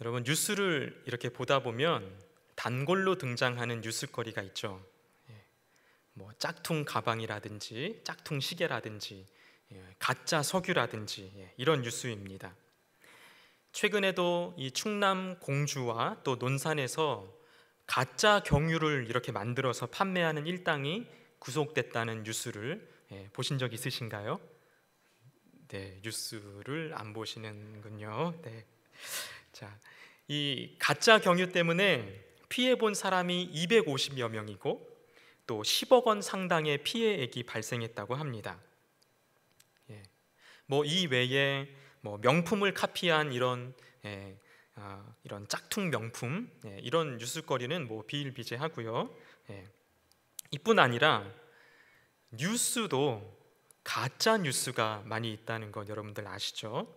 여러분, 뉴스를 이렇게 보다 보면 단골로 등장하는 뉴스거리가 있죠. 뭐 짝퉁 가방이라든지 짝퉁 시계라든지 가짜 석유라든지 이런 뉴스입니다. 최근에도 이 충남 공주와 또 논산에서 가짜 경유를 이렇게 만들어서 판매하는 일당이 구속됐다는 뉴스를 보신 적 있으신가요? 네, 뉴스를 안 보시는군요. 네. 자, 이 가짜 경유 때문에 피해 본 사람이 250여 명이고 또 10억 원 상당의 피해액이 발생했다고 합니다. 뭐 이 외에 뭐 명품을 카피한 이런 이런 짝퉁 명품 이런 뉴스거리는 뭐 비일비재하고요. 이뿐 아니라 뉴스도 가짜 뉴스가 많이 있다는 것 여러분들 아시죠?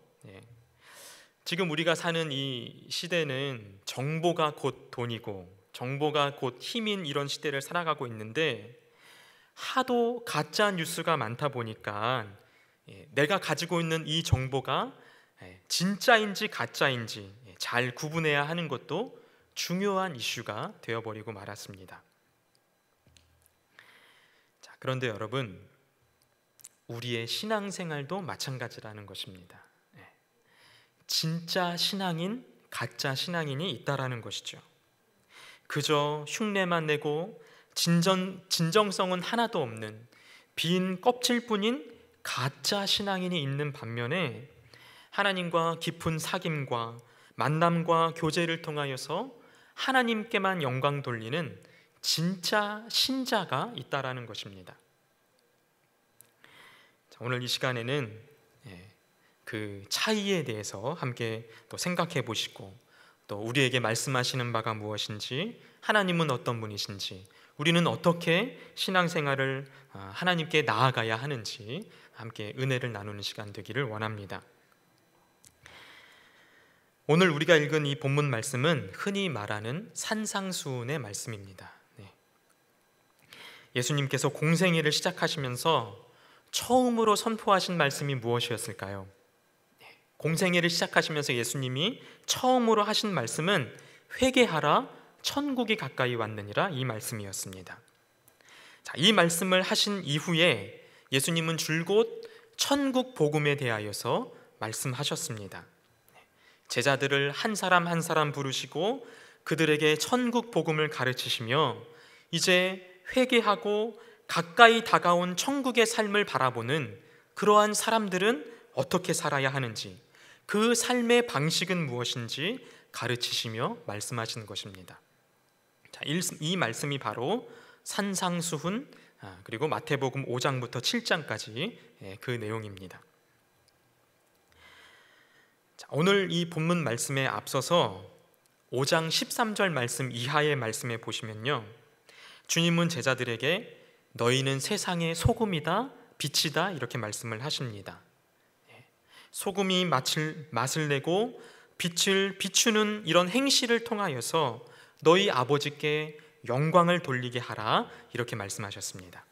지금 우리가 사는 이 시대는 정보가 곧 돈이고 정보가 곧 힘인 이런 시대를 살아가고 있는데 하도 가짜 뉴스가 많다 보니까 내가 가지고 있는 이 정보가 진짜인지 가짜인지 잘 구분해야 하는 것도 중요한 이슈가 되어버리고 말았습니다. 자, 그런데 여러분, 우리의 신앙생활도 마찬가지라는 것입니다. 진짜 신앙인, 가짜 신앙인이 있다라는 것이죠. 그저 흉내만 내고 진정성은 하나도 없는 빈 껍질뿐인 가짜 신앙인이 있는 반면에 하나님과 깊은 사귐과 만남과 교제를 통하여서 하나님께만 영광 돌리는 진짜 신자가 있다라는 것입니다. 자, 오늘 이 시간에는 그 차이에 대해서 함께 또 생각해 보시고 또 우리에게 말씀하시는 바가 무엇인지, 하나님은 어떤 분이신지, 우리는 어떻게 신앙생활을 하나님께 나아가야 하는지 함께 은혜를 나누는 시간 되기를 원합니다. 오늘 우리가 읽은 이 본문 말씀은 흔히 말하는 산상수훈의 말씀입니다. 예수님께서 공생애를 시작하시면서 처음으로 선포하신 말씀이 무엇이었을까요? 공생애를 시작하시면서 예수님이 처음으로 하신 말씀은 회개하라, 천국이 가까이 왔느니라, 이 말씀이었습니다. 자, 이 말씀을 하신 이후에 예수님은 줄곧 천국 복음에 대하여서 말씀하셨습니다. 제자들을 한 사람 한 사람 부르시고 그들에게 천국 복음을 가르치시며 이제 회개하고 가까이 다가온 천국의 삶을 바라보는 그러한 사람들은 어떻게 살아야 하는지, 그 삶의 방식은 무엇인지 가르치시며 말씀하시는 것입니다. 자, 이 말씀이 바로 산상수훈 그리고 마태복음 5장부터 7장까지 그 내용입니다. 자, 오늘 이 본문 말씀에 앞서서 5장 13절 말씀 이하의 말씀에 보시면요, 주님은 제자들에게 너희는 세상의 소금이다 빛이다 이렇게 말씀을 하십니다. 소금이 맛을 내고 빛을 비추는 이런 행실을 통하여서 너희 아버지께 영광을 돌리게 하라 이렇게 말씀하셨습니다.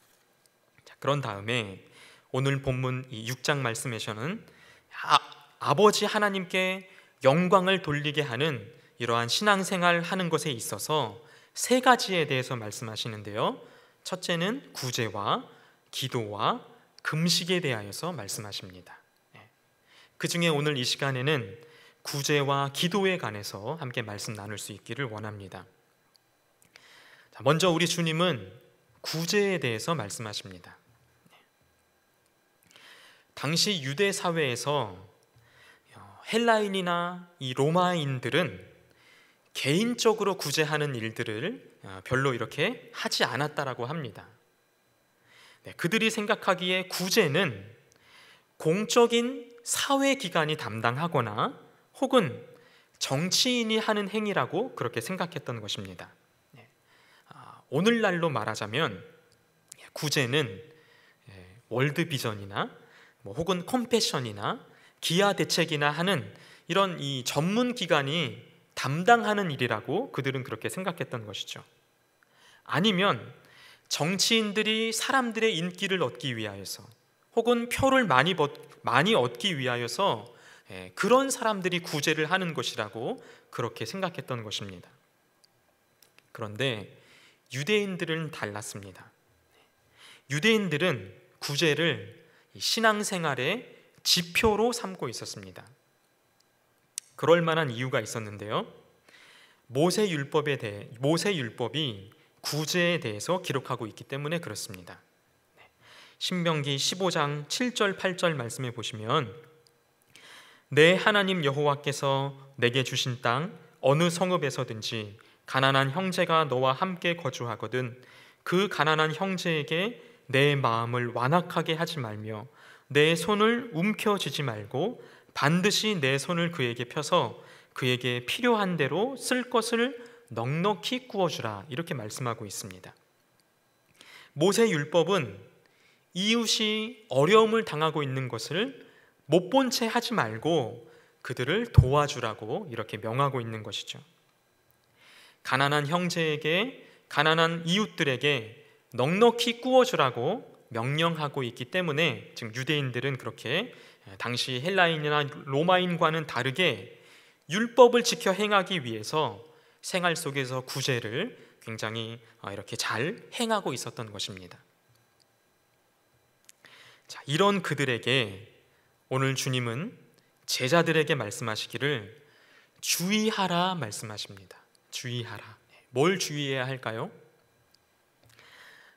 자, 그런 다음에 오늘 본문 이 6장 말씀에서는 아버지 하나님께 영광을 돌리게 하는 이러한 신앙생활 하는 것에 있어서 세 가지에 대해서 말씀하시는데요, 첫째는 구제와 기도와 금식에 대하여서 말씀하십니다. 그 중에 오늘 이 시간에는 구제와 기도에 관해서 함께 말씀 나눌 수 있기를 원합니다. 자, 먼저 우리 주님은 구제에 대해서 말씀하십니다. 당시 유대 사회에서 헬라인이나 이 로마인들은 개인적으로 구제하는 일들을 별로 이렇게 하지 않았다라고 합니다. 그들이 생각하기에 구제는 공적인 사회기관이 담당하거나 혹은 정치인이 하는 행위라고 그렇게 생각했던 것입니다. 오늘날로 말하자면 구제는 월드비전이나 혹은 컴패션이나 기아대책이나 하는 이런 이 전문 기관이 담당하는 일이라고 그들은 그렇게 생각했던 것이죠. 아니면 정치인들이 사람들의 인기를 얻기 위하여서 혹은 표를 많이 얻기 위하여서 그런 사람들이 구제를 하는 것이라고 그렇게 생각했던 것입니다. 그런데 유대인들은 달랐습니다. 유대인들은 구제를 신앙생활의 지표로 삼고 있었습니다. 그럴 만한 이유가 있었는데요. 모세율법이 구제에 대해서 기록하고 있기 때문에 그렇습니다. 신명기 15장 7절 8절 말씀에 보시면, 내 하나님 여호와께서 내게 주신 땅 어느 성읍에서든지 가난한 형제가 너와 함께 거주하거든 그 가난한 형제에게 내 마음을 완악하게 하지 말며 내 손을 움켜쥐지 말고 반드시 내 손을 그에게 펴서 그에게 필요한 대로 쓸 것을 넉넉히 구워주라, 이렇게 말씀하고 있습니다. 모세율법은 이웃이 어려움을 당하고 있는 것을 못 본 채 하지 말고 그들을 도와주라고 이렇게 명하고 있는 것이죠. 가난한 형제에게, 가난한 이웃들에게 넉넉히 구워주라고 명령하고 있기 때문에 지금 유대인들은 그렇게 당시 헬라인이나 로마인과는 다르게 율법을 지켜 행하기 위해서 생활 속에서 구제를 굉장히 이렇게 잘 행하고 있었던 것입니다. 자, 이런 그들에게 오늘 주님은 제자들에게 말씀하시기를 주의하라 말씀하십니다. 주의하라. 뭘 주의해야 할까요?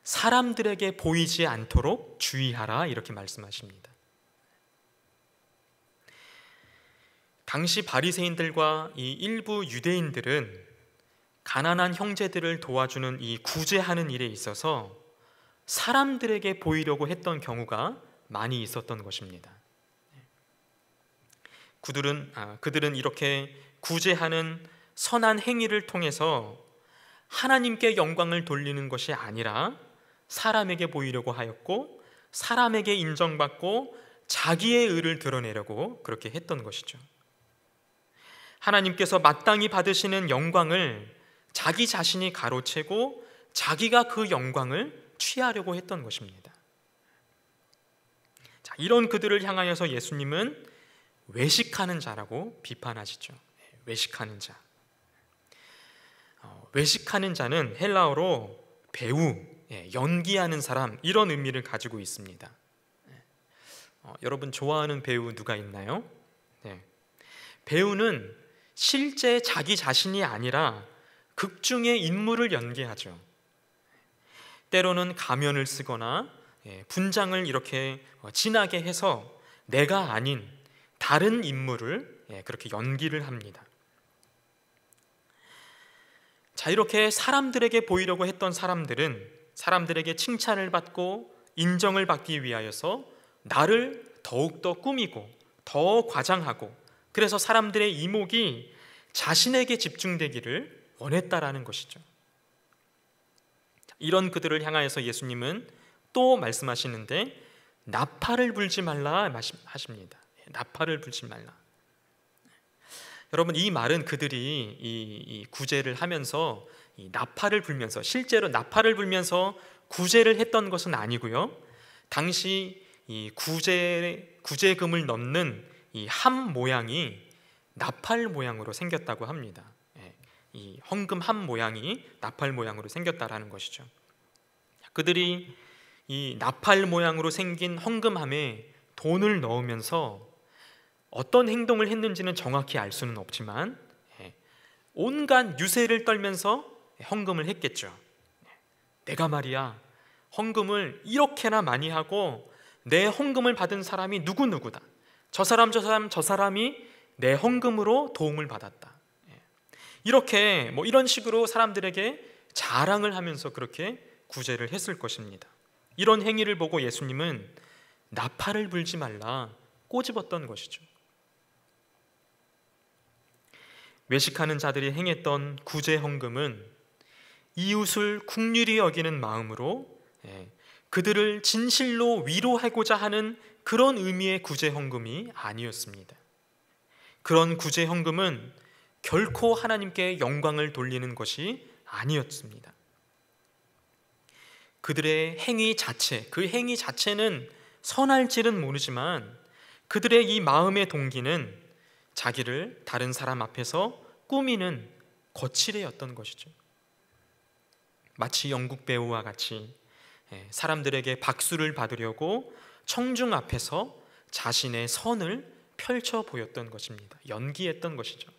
사람들에게 보이지 않도록 주의하라, 이렇게 말씀하십니다. 당시 바리새인들과 이 일부 유대인들은 가난한 형제들을 도와주는 이 구제하는 일에 있어서 사람들에게 보이려고 했던 경우가 많이 있었던 것입니다. 그들은 이렇게 구제하는 선한 행위를 통해서 하나님께 영광을 돌리는 것이 아니라 사람에게 보이려고 하였고, 사람에게 인정받고 자기의 의를 드러내려고 그렇게 했던 것이죠. 하나님께서 마땅히 받으시는 영광을 자기 자신이 가로채고 자기가 그 영광을 취하려고 했던 것입니다. 자, 이런 그들을 향하여서 예수님은 외식하는 자라고 비판하시죠. 외식하는 자. 외식하는 자는 헬라어로 배우, 연기하는 사람, 이런 의미를 가지고 있습니다. 여러분 좋아하는 배우 누가 있나요? 배우는 실제 자기 자신이 아니라 극 중의 인물을 연기하죠. 때로는 가면을 쓰거나 분장을 이렇게 진하게 해서 내가 아닌 다른 인물을 그렇게 연기를 합니다. 자, 이렇게 사람들에게 보이려고 했던 사람들은 사람들에게 칭찬을 받고 인정을 받기 위하여서 나를 더욱더 꾸미고 더 과장하고, 그래서 사람들의 이목이 자신에게 집중되기를 원했다라는 것이죠. 이런 그들을 향하여서 예수님은 또 말씀하시는데 나팔을 불지 말라 하십니다. 나팔을 불지 말라. 여러분, 이 말은 그들이 이 구제를 하면서 이 나팔을 불면서, 실제로 나팔을 불면서 구제를 했던 것은 아니고요. 당시 이 구제금을 넣는 이 함 모양이 나팔 모양으로 생겼다고 합니다. 이 헌금 함 모양이 나팔 모양으로 생겼다라는 것이죠. 그들이 이 나팔 모양으로 생긴 헌금함에 돈을 넣으면서 어떤 행동을 했는지는 정확히 알 수는 없지만 온갖 유세를 떨면서 헌금을 했겠죠. 내가 말이야 헌금을 이렇게나 많이 하고 내 헌금을 받은 사람이 누구누구다. 저 사람이 내 헌금으로 도움을 받았다. 이렇게 이런 식으로 사람들에게 자랑을 하면서 그렇게 구제를 했을 것입니다. 이런 행위를 보고 예수님은 나팔을 불지 말라 꼬집었던 것이죠. 외식하는 자들이 행했던 구제 헌금은 이웃을 긍휼히 여기는 마음으로 그들을 진실로 위로하고자 하는 그런 의미의 구제 헌금이 아니었습니다. 그런 구제 헌금은 결코 하나님께 영광을 돌리는 것이 아니었습니다. 그들의 행위 자체, 그 행위 자체는 선할지는 모르지만 그들의 이 마음의 동기는 자기를 다른 사람 앞에서 꾸미는 거칠애였던 것이죠. 마치 연극 배우와 같이 사람들에게 박수를 받으려고 청중 앞에서 자신의 선을 펼쳐 보였던 것입니다. 연기했던 것이죠.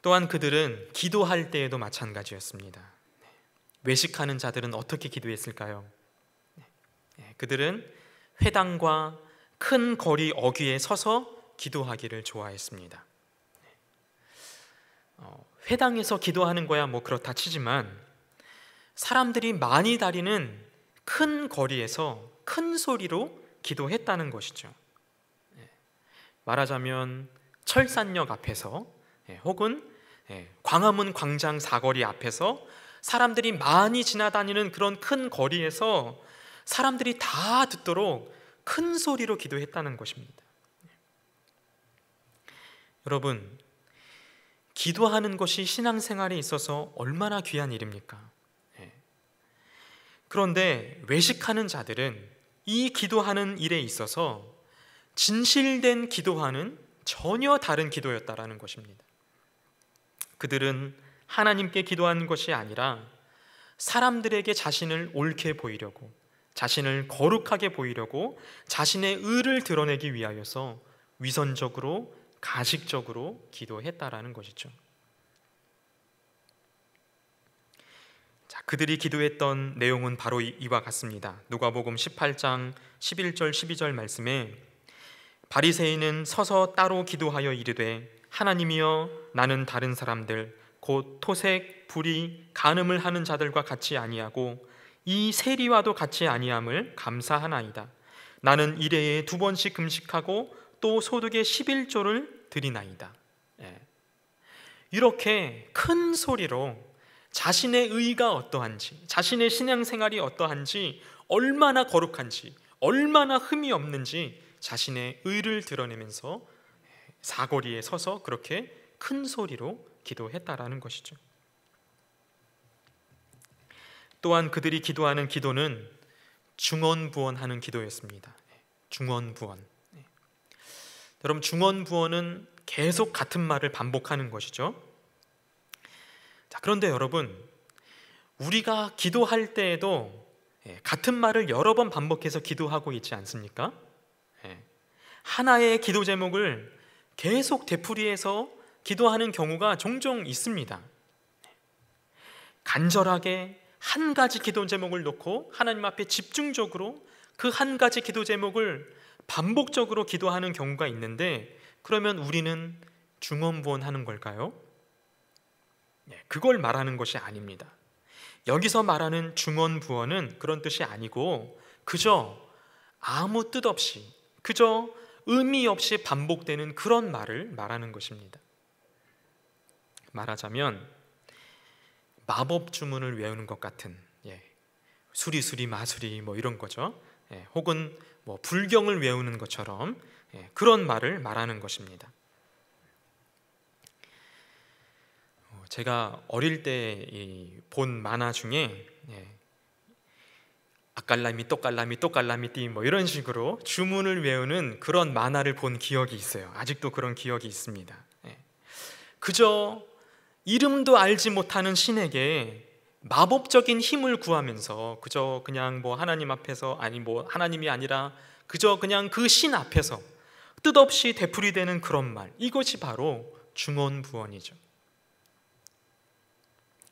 또한 그들은 기도할 때에도 마찬가지였습니다. 외식하는 자들은 어떻게 기도했을까요? 그들은 회당과 큰 거리 어귀에 서서 기도하기를 좋아했습니다. 회당에서 기도하는 거야 뭐 그렇다 치지만 사람들이 많이 다니는 큰 거리에서 큰 소리로 기도했다는 것이죠. 말하자면 철산역 앞에서 혹은 광화문 광장 사거리 앞에서 사람들이 많이 지나다니는 그런 큰 거리에서 사람들이 다 듣도록 큰 소리로 기도했다는 것입니다. 여러분, 기도하는 것이 신앙생활에 있어서 얼마나 귀한 일입니까? 그런데 외식하는 자들은 이 기도하는 일에 있어서 진실된 기도와는 전혀 다른 기도였다라는 것입니다. 그들은 하나님께 기도하는 것이 아니라 사람들에게 자신을 옳게 보이려고, 자신을 거룩하게 보이려고, 자신의 의를 드러내기 위하여서 위선적으로, 가식적으로 기도했다라는 것이죠. 자, 그들이 기도했던 내용은 바로 이와 같습니다. 누가복음 18장 11절 12절 말씀에 바리새인은 서서 따로 기도하여 이르되 하나님이여 나는 다른 사람들 곧 토색, 불의, 간음을 하는 자들과 같이 아니하고 이 세리와도 같이 아니함을 감사하나이다. 나는 일회에 2번씩 금식하고 또 소득의 11조를 드리나이다. 이렇게 큰 소리로 자신의 의가 어떠한지, 자신의 신앙생활이 어떠한지, 얼마나 거룩한지, 얼마나 흠이 없는지 자신의 의를 드러내면서 사거리에 서서 그렇게 큰 소리로 기도했다라는 것이죠. 또한 그들이 기도하는 기도는 중언부언하는 기도였습니다. 중언부언. 여러분, 중언부언은 계속 같은 말을 반복하는 것이죠. 자, 그런데 여러분, 우리가 기도할 때에도 같은 말을 여러 번 반복해서 기도하고 있지 않습니까? 하나의 기도 제목을 계속 되풀이해서 기도하는 경우가 종종 있습니다. 간절하게 한 가지 기도 제목을 놓고 하나님 앞에 집중적으로 그 한 가지 기도 제목을 반복적으로 기도하는 경우가 있는데, 그러면 우리는 중언부언하는 걸까요? 그걸 말하는 것이 아닙니다. 여기서 말하는 중언부언은 그런 뜻이 아니고 그저 아무 뜻 없이, 그저 의미 없이 반복되는 그런 말을 말하는 것입니다. 말하자면 마법 주문을 외우는 것 같은, 수리수리 마수리 뭐 이런 거죠. 혹은 뭐 불경을 외우는 것처럼 그런 말을 말하는 것입니다. 제가 어릴 때 본 만화 중에 아깔라미 똑깔라미 똑깔라미띠 뭐 이런 식으로 주문을 외우는 그런 만화를 본 기억이 있어요. 아직도 그런 기억이 있습니다. 그저 이름도 알지 못하는 신에게 마법적인 힘을 구하면서 그저 그냥 뭐 하나님 앞에서, 아니 뭐 하나님이 아니라 그저 그냥 그 신 앞에서 뜻없이 되풀이되는 그런 말, 이것이 바로 중언부언이죠.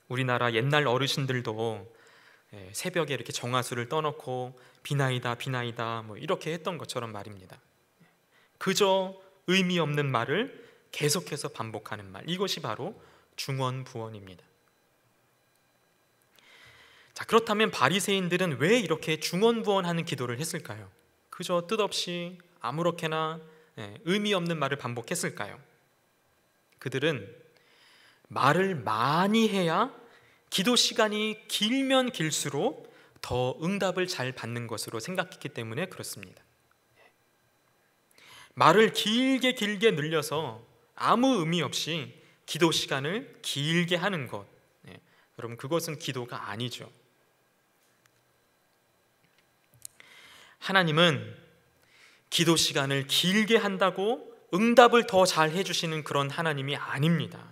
우리나라 옛날 어르신들도 새벽에 이렇게 정화수를 떠놓고 비나이다 비나이다 뭐 이렇게 했던 것처럼 말입니다. 그저 의미 없는 말을 계속해서 반복하는 말, 이것이 바로 중언부언입니다. 자, 그렇다면 바리새인들은 왜 이렇게 중언부언하는 기도를 했을까요? 그저 뜻없이 아무렇게나 의미 없는 말을 반복했을까요? 그들은 말을 많이 해야 기도 시간이 길면 길수록 더 응답을 잘 받는 것으로 생각했기 때문에 그렇습니다. 말을 길게 늘려서 아무 의미 없이 기도 시간을 길게 하는 것, 여러분, 그것은 기도가 아니죠. 하나님은 기도 시간을 길게 한다고 응답을 더 잘 해주시는 그런 하나님이 아닙니다.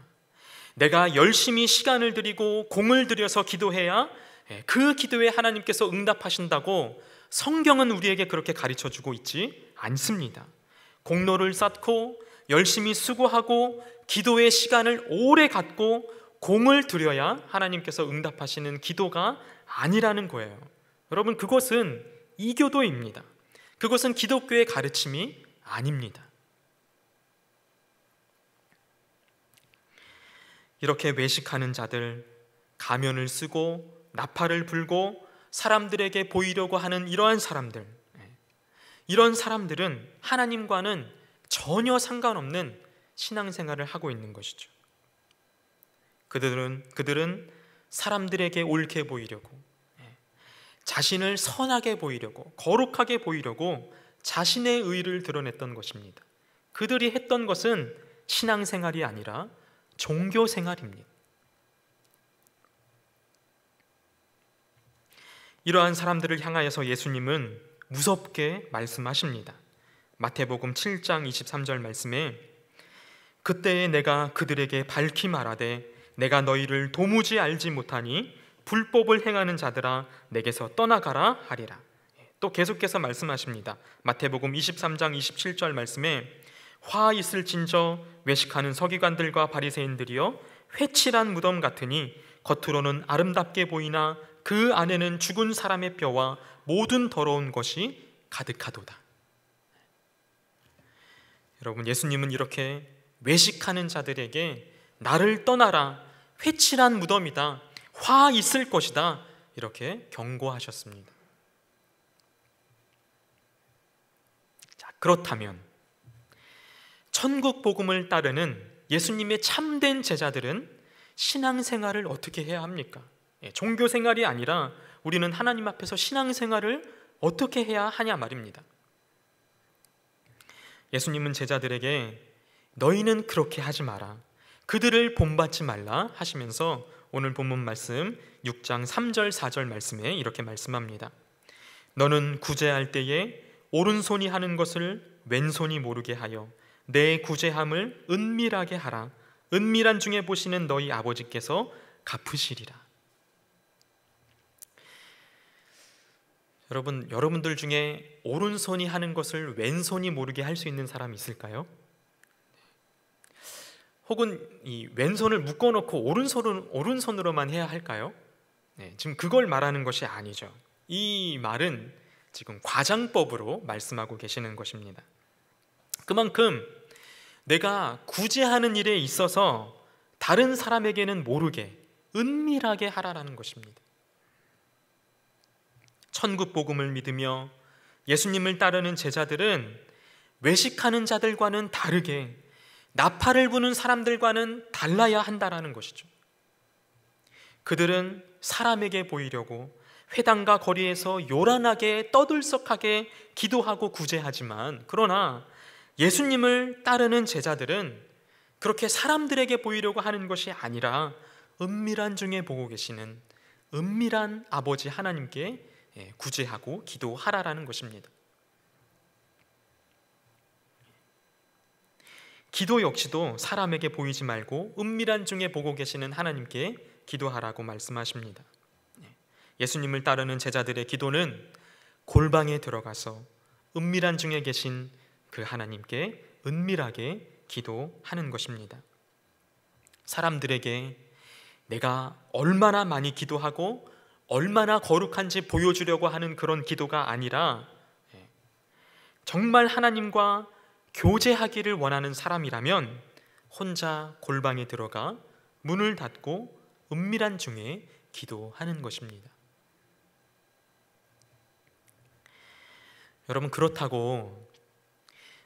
내가 열심히 시간을 들이고 공을 들여서 기도해야 그 기도에 하나님께서 응답하신다고 성경은 우리에게 그렇게 가르쳐주고 있지 않습니다. 공로를 쌓고 열심히 수고하고 기도의 시간을 오래 갖고 공을 들여야 하나님께서 응답하시는 기도가 아니라는 거예요. 여러분, 그것은 이교도입니다. 그것은 기독교의 가르침이 아닙니다. 이렇게 외식하는 자들, 가면을 쓰고 나팔을 불고 사람들에게 보이려고 하는 이러한 사람들, 이런 사람들은 하나님과는 전혀 상관없는 신앙생활을 하고 있는 것이죠. 그들은 사람들에게 옳게 보이려고, 자신을 선하게 보이려고, 거룩하게 보이려고 자신의 의를 드러냈던 것입니다. 그들이 했던 것은 신앙생활이 아니라 종교생활입니다. 이러한 사람들을 향하여서 예수님은 무섭게 말씀하십니다. 마태복음 7장 23절 말씀에 그때에 내가 그들에게 밝히 말하되 내가 너희를 도무지 알지 못하니 불법을 행하는 자들아 내게서 떠나가라 하리라. 또 계속해서 말씀하십니다. 마태복음 23장 27절 말씀에 화 있을진저 외식하는 서기관들과 바리새인들이여 회칠한 무덤 같으니 겉으로는 아름답게 보이나 그 안에는 죽은 사람의 뼈와 모든 더러운 것이 가득하도다. 여러분, 예수님은 이렇게 외식하는 자들에게 나를 떠나라, 회칠한 무덤이다, 화 있을 것이다, 이렇게 경고하셨습니다. 자, 그렇다면 천국 복음을 따르는 예수님의 참된 제자들은 신앙생활을 어떻게 해야 합니까? 종교생활이 아니라 우리는 하나님 앞에서 신앙생활을 어떻게 해야 하냐 말입니다. 예수님은 제자들에게 너희는 그렇게 하지 마라, 그들을 본받지 말라 하시면서 오늘 본문 말씀 6장 3절 4절 말씀에 이렇게 말씀합니다. 너는 구제할 때에 오른손이 하는 것을 왼손이 모르게 하여 내 구제함을 은밀하게 하라. 은밀한 중에 보시는 너희 아버지께서 갚으시리라. 여러분들 중에 오른손이 하는 것을 왼손이 모르게 할 수 있는 사람이 있을까요? 혹은 이 왼손을 묶어놓고 오른손으로만 해야 할까요? 지금 그걸 말하는 것이 아니죠. 이 말은 지금 과장법으로 말씀하고 계시는 것입니다. 그만큼 내가 구제하는 일에 있어서 다른 사람에게는 모르게 은밀하게 하라라는 것입니다. 천국 복음을 믿으며 예수님을 따르는 제자들은 외식하는 자들과는 다르게 나팔을 부는 사람들과는 달라야 한다라는 것이죠. 그들은 사람에게 보이려고 회당과 거리에서 요란하게 떠들썩하게 기도하고 구제하지만, 그러나 예수님을 따르는 제자들은 그렇게 사람들에게 보이려고 하는 것이 아니라 은밀한 중에 보고 계시는 은밀한 아버지 하나님께 구제하고 기도하라라는 것입니다. 기도 역시도 사람에게 보이지 말고 은밀한 중에 보고 계시는 하나님께 기도하라고 말씀하십니다. 예수님을 따르는 제자들의 기도는 골방에 들어가서 은밀한 중에 계신 그 하나님께 은밀하게 기도하는 것입니다. 사람들에게 내가 얼마나 많이 기도하고 얼마나 거룩한지 보여주려고 하는 그런 기도가 아니라 정말 하나님과 교제하기를 원하는 사람이라면 혼자 골방에 들어가 문을 닫고 은밀한 중에 기도하는 것입니다. 여러분, 그렇다고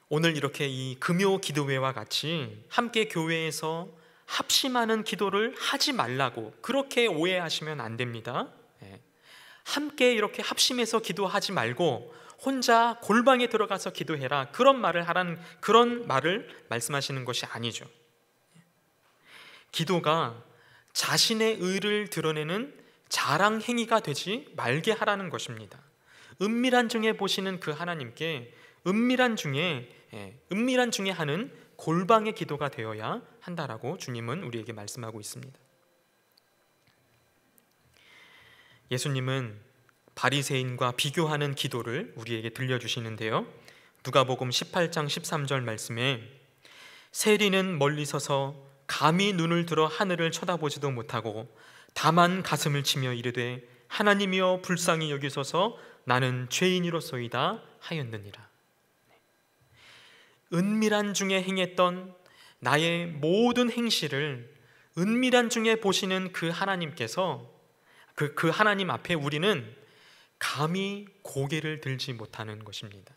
오늘 이렇게 이 금요 기도회와 같이 함께 교회에서 합심하는 기도를 하지 말라고 그렇게 오해하시면 안 됩니다. 함께 이렇게 합심해서 기도하지 말고 혼자 골방에 들어가서 기도해라, 그런 말을 말씀하시는 것이 아니죠. 기도가 자신의 의를 드러내는 자랑 행위가 되지 말게 하라는 것입니다. 은밀한 중에 보시는 그 하나님께 은밀한 중에 하는 골방의 기도가 되어야 한다라고 주님은 우리에게 말씀하고 있습니다. 예수님은 바리새인과 비교하는 기도를 우리에게 들려주시는데요, 누가복음 18장 13절 말씀에 세리는 멀리 서서 감히 눈을 들어 하늘을 쳐다보지도 못하고 다만 가슴을 치며 이르되 하나님이여 불쌍히 여기소서 나는 죄인이로소이다 하였느니라. 은밀한 중에 행했던 나의 모든 행실을 은밀한 중에 보시는 그 하나님께서 그 하나님 앞에 우리는 감히 고개를 들지 못하는 것입니다.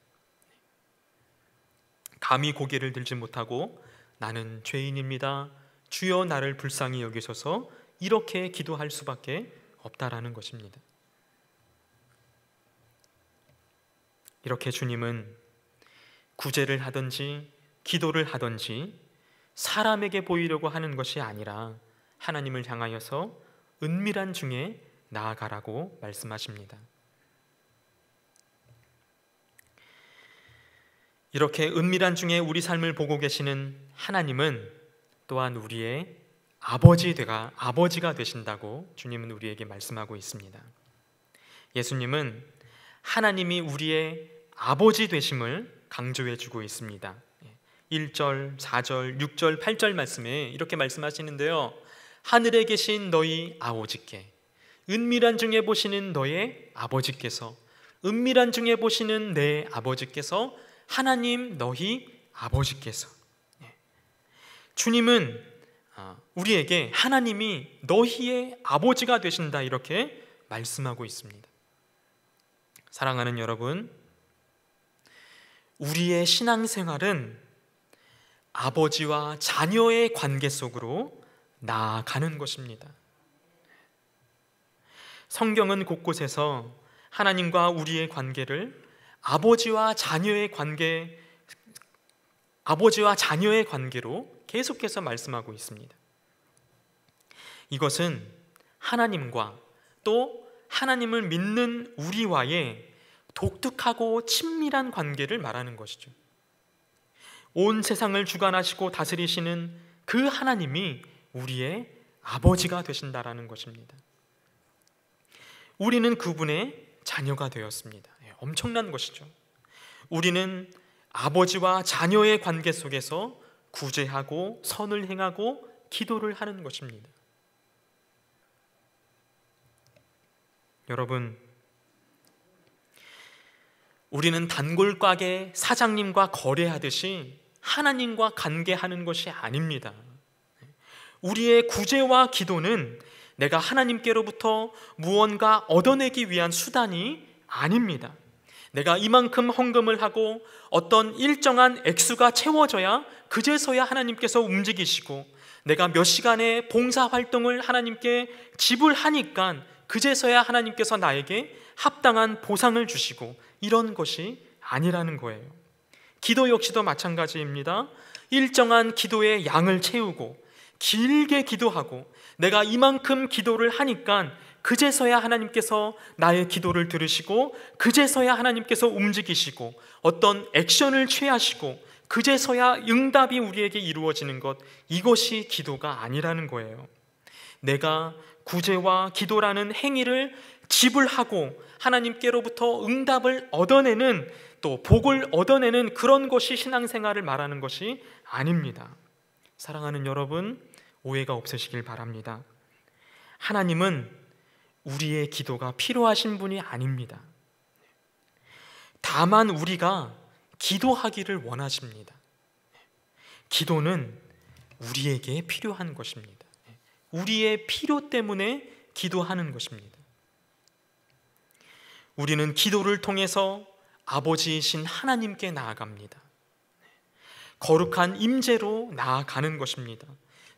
감히 고개를 들지 못하고 나는 죄인입니다, 주여 나를 불쌍히 여기소서, 이렇게 기도할 수밖에 없다라는 것입니다. 이렇게 주님은 구제를 하든지 기도를 하든지 사람에게 보이려고 하는 것이 아니라 하나님을 향하여서 은밀한 중에 나아가라고 말씀하십니다. 이렇게 은밀한 중에 우리 삶을 보고 계시는 하나님은 또한 우리의 아버지가 되신다고 주님은 우리에게 말씀하고 있습니다. 예수님은 하나님이 우리의 아버지 되심을 강조해 주고 있습니다. 1절, 4절, 6절, 8절 말씀에 이렇게 말씀하시는데요, 하늘에 계신 너희 아버지께, 은밀한 중에 보시는 너의 아버지께서, 은밀한 중에 보시는 내 아버지께서, 하나님 너희 아버지께서. 주님은 우리에게 하나님이 너희의 아버지가 되신다 이렇게 말씀하고 있습니다. 사랑하는 여러분, 우리의 신앙생활은 아버지와 자녀의 관계 속으로 나아가는 것입니다. 성경은 곳곳에서 하나님과 우리의 관계를 아버지와 자녀의 관계로 계속해서 말씀하고 있습니다. 이것은 하나님과 또 하나님을 믿는 우리와의 독특하고 친밀한 관계를 말하는 것이죠. 온 세상을 주관하시고 다스리시는 그 하나님이 우리의 아버지가 되신다라는 것입니다. 우리는 그분의 자녀가 되었습니다. 엄청난 것이죠. 우리는 아버지와 자녀의 관계 속에서 구제하고 선을 행하고 기도를 하는 것입니다. 여러분, 우리는 단골 가게 사장님과 거래하듯이 하나님과 관계하는 것이 아닙니다. 우리의 구제와 기도는 내가 하나님께로부터 무언가 얻어내기 위한 수단이 아닙니다. 내가 이만큼 헌금을 하고 어떤 일정한 액수가 채워져야 그제서야 하나님께서 움직이시고, 내가 몇 시간의 봉사활동을 하나님께 지불하니까 그제서야 하나님께서 나에게 합당한 보상을 주시고, 이런 것이 아니라는 거예요. 기도 역시도 마찬가지입니다. 일정한 기도의 양을 채우고 길게 기도하고 내가 이만큼 기도를 하니까 그제서야 하나님께서 나의 기도를 들으시고 그제서야 하나님께서 움직이시고 어떤 액션을 취하시고 그제서야 응답이 우리에게 이루어지는 것, 이것이 기도가 아니라는 거예요. 내가 구제와 기도라는 행위를 지불하고 하나님께로부터 응답을 얻어내는, 또 복을 얻어내는 그런 것이 신앙생활을 말하는 것이 아닙니다. 사랑하는 여러분, 오해가 없으시길 바랍니다. 하나님은 우리의 기도가 필요하신 분이 아닙니다. 다만 우리가 기도하기를 원하십니다. 기도는 우리에게 필요한 것입니다. 우리의 필요 때문에 기도하는 것입니다. 우리는 기도를 통해서 아버지이신 하나님께 나아갑니다. 거룩한 임재로 나아가는 것입니다.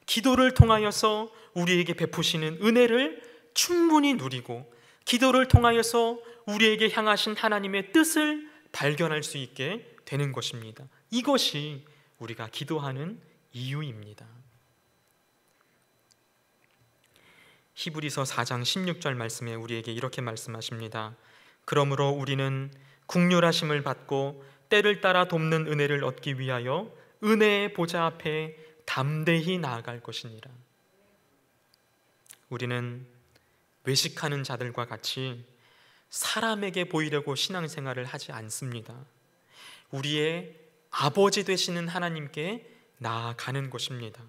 기도를 통하여서 우리에게 베푸시는 은혜를 충분히 누리고, 기도를 통하여서 우리에게 향하신 하나님의 뜻을 발견할 수 있게 되는 것입니다. 이것이 우리가 기도하는 이유입니다. 히브리서 4장 16절 말씀에 우리에게 이렇게 말씀하십니다. 그러므로 우리는 국률하심을 받고 때를 따라 돕는 은혜를 얻기 위하여 은혜의 보좌 앞에 담대히 나아갈 것이니라. 우리는 외식하는 자들과 같이 사람에게 보이려고 신앙생활을 하지 않습니다. 우리의 아버지 되시는 하나님께 나아가는 것입니다.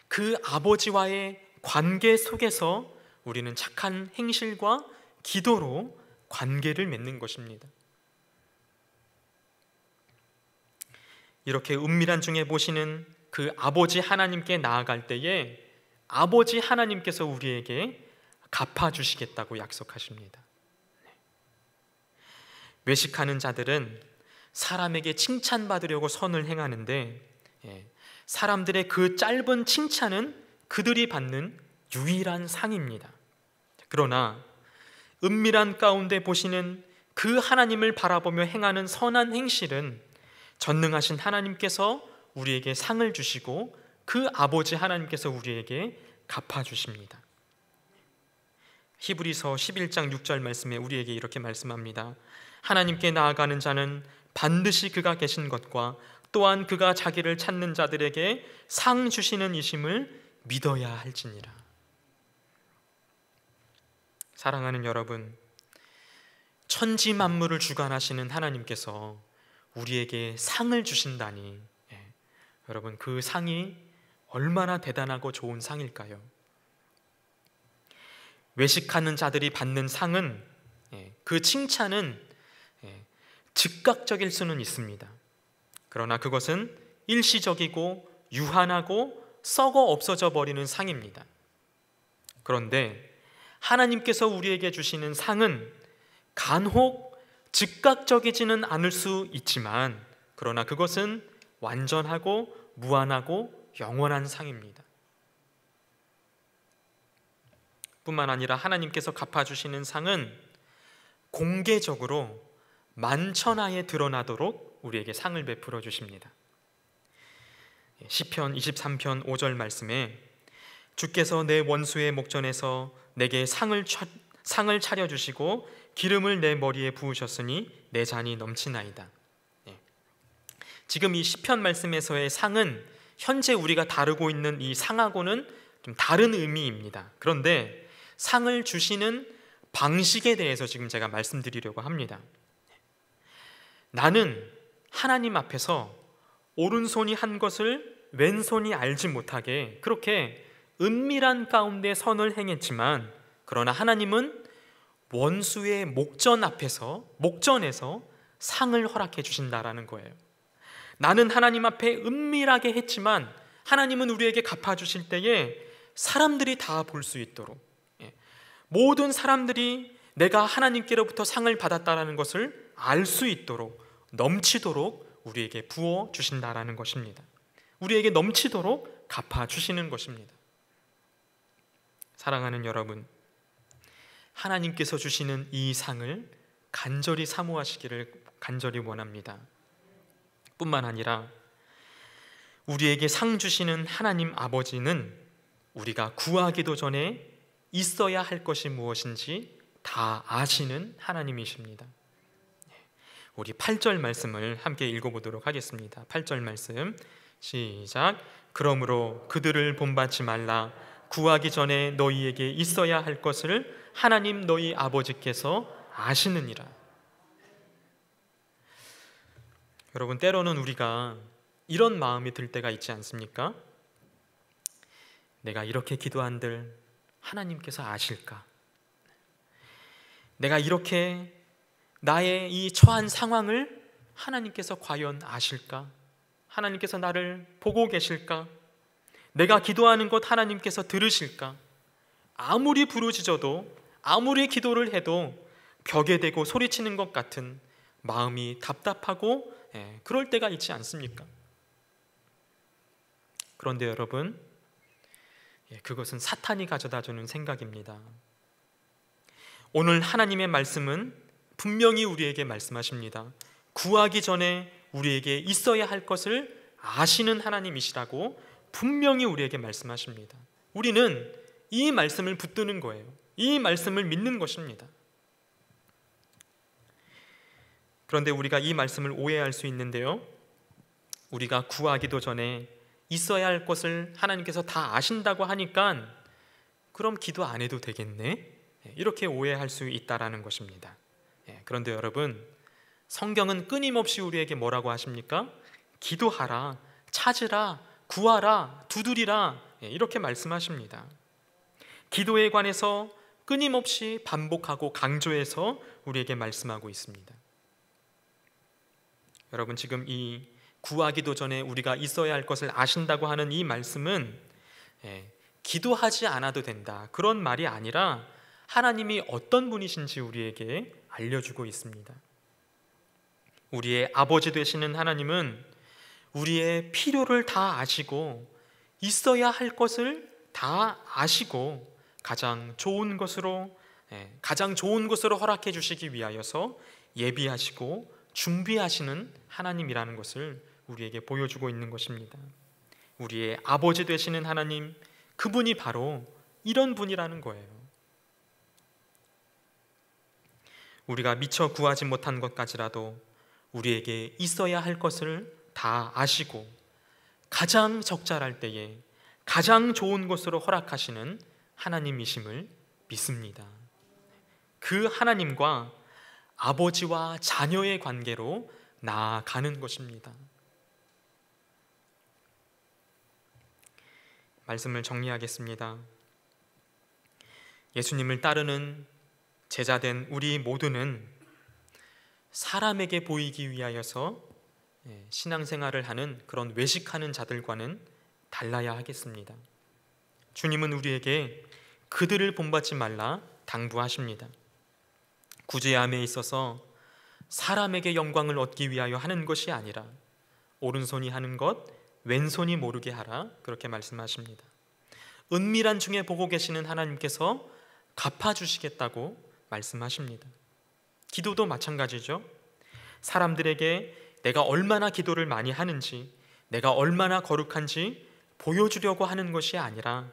그 아버지와의 관계 속에서 우리는 착한 행실과 기도로 관계를 맺는 것입니다. 이렇게 은밀한 중에 보시는 그 아버지 하나님께 나아갈 때에 아버지 하나님께서 우리에게 갚아주시겠다고 약속하십니다. 외식하는 자들은 사람에게 칭찬받으려고 선을 행하는데 사람들의 그 짧은 칭찬은 그들이 받는 유일한 상입니다. 그러나 은밀한 가운데 보시는 그 하나님을 바라보며 행하는 선한 행실은 전능하신 하나님께서 우리에게 상을 주시고 그 아버지 하나님께서 우리에게 갚아주십니다. 히브리서 11장 6절 말씀에 우리에게 이렇게 말씀합니다. 하나님께 나아가는 자는 반드시 그가 계신 것과 또한 그가 자기를 찾는 자들에게 상 주시는 이심을 믿어야 할지니라. 사랑하는 여러분, 천지 만물을 주관하시는 하나님께서 우리에게 상을 주신다니, 여러분, 그 상이 얼마나 대단하고 좋은 상일까요? 외식하는 자들이 받는 상은, 그 칭찬은 즉각적일 수는 있습니다. 그러나 그것은 일시적이고 유한하고 썩어 없어져 버리는 상입니다. 그런데 하나님께서 우리에게 주시는 상은 간혹 즉각적이지는 않을 수 있지만, 그러나 그것은 완전하고 무한하고 영원한 상입니다. 뿐만 아니라 하나님께서 갚아주시는 상은 공개적으로 만천하에 드러나도록 우리에게 상을 베풀어 주십니다. 시편 23편 5절 말씀에 주께서 내 원수의 목전에서 내게 상을 차려주시고 기름을 내 머리에 부으셨으니 내 잔이 넘치나이다. 지금 이 시편 말씀에서의 상은 현재 우리가 다루고 있는 이 상하고는 좀 다른 의미입니다. 그런데 상을 주시는 방식에 대해서 지금 제가 말씀드리려고 합니다. 나는 하나님 앞에서 오른손이 한 것을 왼손이 알지 못하게 그렇게 은밀한 가운데 선을 행했지만, 그러나 하나님은 원수의 목전에서 상을 허락해 주신다라는 거예요. 나는 하나님 앞에 은밀하게 했지만 하나님은 우리에게 갚아주실 때에 사람들이 다 볼 수 있도록, 모든 사람들이 내가 하나님께로부터 상을 받았다라는 것을 알 수 있도록 넘치도록 우리에게 부어 주신다라는 것입니다. 우리에게 넘치도록 갚아 주시는 것입니다. 사랑하는 여러분, 하나님께서 주시는 이 상을 간절히 사모하시기를 간절히 원합니다. 뿐만 아니라 우리에게 상 주시는 하나님 아버지는 우리가 구하기도 전에 있어야 할 것이 무엇인지 다 아시는 하나님이십니다. 우리 8절 말씀을 함께 읽어보도록 하겠습니다. 8절 말씀 시작. 그러므로 그들을 본받지 말라. 구하기 전에 너희에게 있어야 할 것을 하나님 너희 아버지께서 아시느니라. 여러분, 때로는 우리가 이런 마음이 들 때가 있지 않습니까? 내가 이렇게 기도한들 하나님께서 아실까? 내가 이렇게 나의 이 처한 상황을 하나님께서 과연 아실까? 하나님께서 나를 보고 계실까? 내가 기도하는 것 하나님께서 들으실까? 아무리 부르짖어도 아무리 기도를 해도 벽에 대고 소리치는 것 같은 마음이 답답하고 그럴 때가 있지 않습니까? 그런데 여러분, 그것은 사탄이 가져다주는 생각입니다. 오늘 하나님의 말씀은 분명히 우리에게 말씀하십니다. 구하기 전에 우리에게 있어야 할 것을 아시는 하나님이시라고 분명히 우리에게 말씀하십니다. 우리는 이 말씀을 붙드는 거예요. 이 말씀을 믿는 것입니다. 그런데 우리가 이 말씀을 오해할 수 있는데요, 우리가 구하기도 전에 있어야 할 것을 하나님께서 다 아신다고 하니까 그럼 기도 안 해도 되겠네? 이렇게 오해할 수 있다라는 것입니다. 그런데 여러분, 성경은 끊임없이 우리에게 뭐라고 하십니까? 기도하라, 찾으라, 구하라, 두드리라, 이렇게 말씀하십니다. 기도에 관해서 끊임없이 반복하고 강조해서 우리에게 말씀하고 있습니다. 여러분, 지금 이 구하기도 전에 우리가 있어야 할 것을 아신다고 하는 이 말씀은 기도하지 않아도 된다, 그런 말이 아니라 하나님이 어떤 분이신지 우리에게 알려주고 있습니다. 우리의 아버지 되시는 하나님은 우리의 필요를 다 아시고 있어야 할 것을 다 아시고 가장 좋은 것으로 허락해 주시기 위하여서 예비하시고 준비하시는 하나님이라는 것을 우리에게 보여주고 있는 것입니다. 우리의 아버지 되시는 하나님, 그분이 바로 이런 분이라는 거예요. 우리가 미처 구하지 못한 것까지라도 우리에게 있어야 할 것을 다 아시고 가장 적절할 때에 가장 좋은 것으로 허락하시는 하나님이심을 믿습니다. 그 하나님과 아버지와 자녀의 관계로 나아가는 것입니다. 말씀을 정리하겠습니다. 예수님을 따르는 제자된 우리 모두는 사람에게 보이기 위하여서 신앙생활을 하는 그런 외식하는 자들과는 달라야 하겠습니다. 주님은 우리에게 그들을 본받지 말라 당부하십니다. 구제함에 있어서 사람에게 영광을 얻기 위하여 하는 것이 아니라 오른손이 하는 것 왼손이 모르게 하라, 그렇게 말씀하십니다. 은밀한 중에 보고 계시는 하나님께서 갚아주시겠다고 말씀하십니다. 기도도 마찬가지죠. 사람들에게 내가 얼마나 기도를 많이 하는지, 내가 얼마나 거룩한지 보여주려고 하는 것이 아니라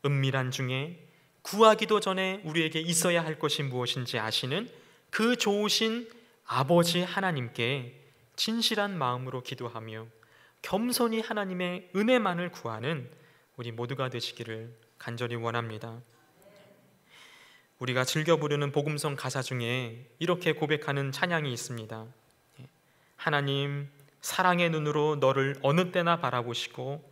은밀한 중에 구하기도 전에 우리에게 있어야 할 것이 무엇인지 아시는 그 좋으신 아버지 하나님께 진실한 마음으로 기도하며 겸손히 하나님의 은혜만을 구하는 우리 모두가 되시기를 간절히 원합니다. 우리가 즐겨 부르는 복음성 가사 중에 이렇게 고백하는 찬양이 있습니다. 하나님, 사랑의 눈으로 너를 어느 때나 바라보시고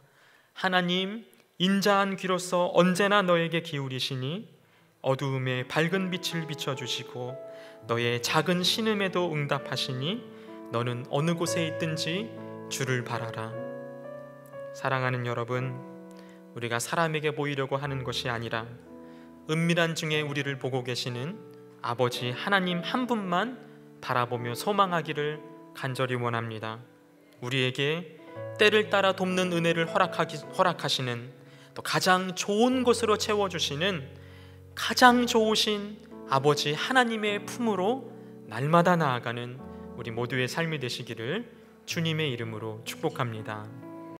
하나님, 인자한 귀로서 언제나 너에게 기울이시니 어두움에 밝은 빛을 비춰주시고 너의 작은 신음에도 응답하시니 너는 어느 곳에 있든지 주를 바라라. 사랑하는 여러분, 우리가 사람에게 보이려고 하는 것이 아니라 은밀한 중에 우리를 보고 계시는 아버지 하나님 한 분만 바라보며 소망하기를 간절히 원합니다. 우리에게 때를 따라 돕는 은혜를 허락하시는, 또 가장 좋은 것으로 채워주시는 가장 좋으신 아버지 하나님의 품으로 날마다 나아가는 우리 모두의 삶이 되시기를 주님의 이름으로 축복합니다.